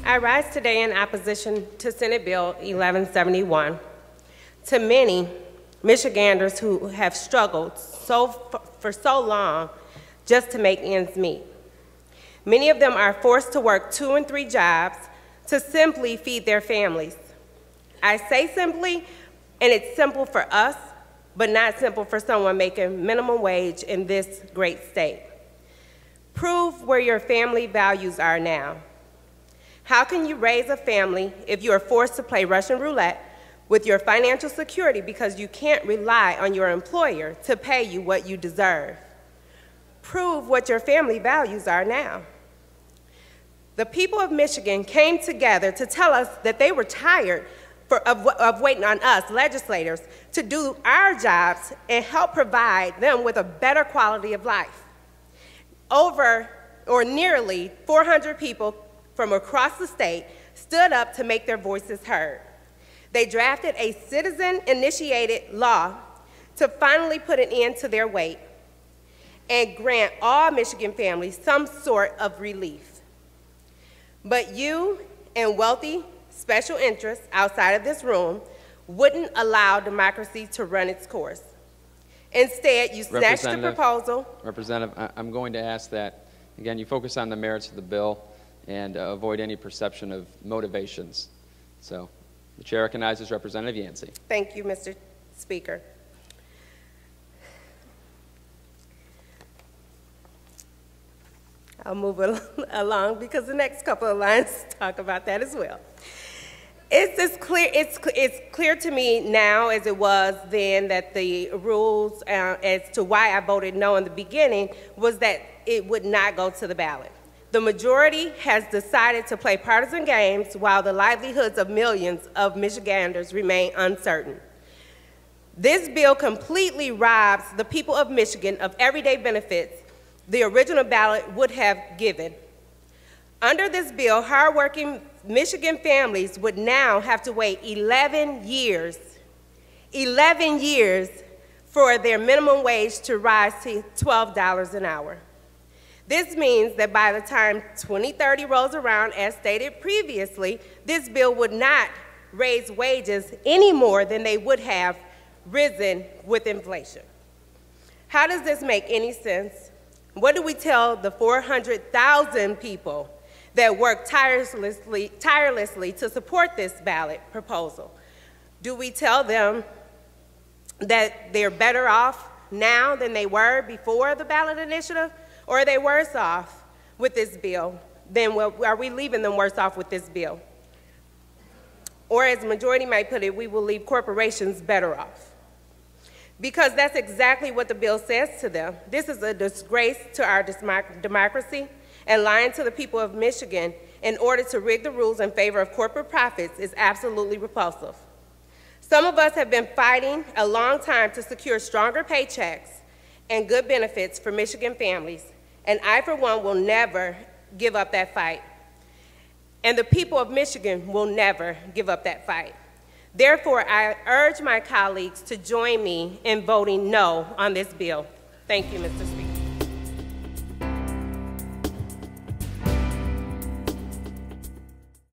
I rise today in opposition to Senate Bill 1171. To many Michiganders who have struggled for so long just to make ends meet. Many of them are forced to work 2 and 3 jobs to simply feed their families. I say simply, and it's simple for us, but not simple for someone making minimum wage in this great state. Prove where your family values are now. How can you raise a family if you are forced to play Russian roulette with your financial security because you can't rely on your employer to pay you what you deserve? Prove what your family values are now. The people of Michigan came together to tell us that they were tired of waiting on us, legislators, to do our jobs and help provide them with a better quality of life. Nearly 400 people from across the state stood up to make their voices heard. They drafted a citizen-initiated law to finally put an end to their wait and grant all Michigan families some sort of relief. But you and wealthy special interests outside of this room wouldn't allow democracy to run its course. Instead, you snatched the proposal. Representative, I'm going to ask that, again, you focus on the merits of the bill and avoid any perception of motivations. So the chair recognizes Representative Yancey. Thank you, Mr. Speaker. I'll move along because the next couple of lines talk about that as well. It's clear to me now, as it was then, that the rules as to why I voted no in the beginning was that it would not go to the ballot. The majority has decided to play partisan games while the livelihoods of millions of Michiganders remain uncertain. This bill completely robs the people of Michigan of everyday benefits the original ballot would have given. Under this bill, hardworking Michigan families would now have to wait 11 years for their minimum wage to rise to $12 an hour. This means that by the time 2030 rolls around, as stated previously, this bill would not raise wages any more than they would have risen with inflation. How does this make any sense? What do we tell the 400,000 people that work tirelessly to support this ballot proposal? Do we tell them that they're better off now than they were before the ballot initiative? Or are they worse off with this bill? Are we leaving them worse off with this bill? Or as the majority might put it, we will leave corporations better off. Because that's exactly what the bill says to them. This is a disgrace to our democracy, and lying to the people of Michigan in order to rig the rules in favor of corporate profits is absolutely repulsive. Some of us have been fighting a long time to secure stronger paychecks and good benefits for Michigan families, and I, for one, will never give up that fight. And the people of Michigan will never give up that fight. Therefore, I urge my colleagues to join me in voting no on this bill. Thank you, Mr. Speaker.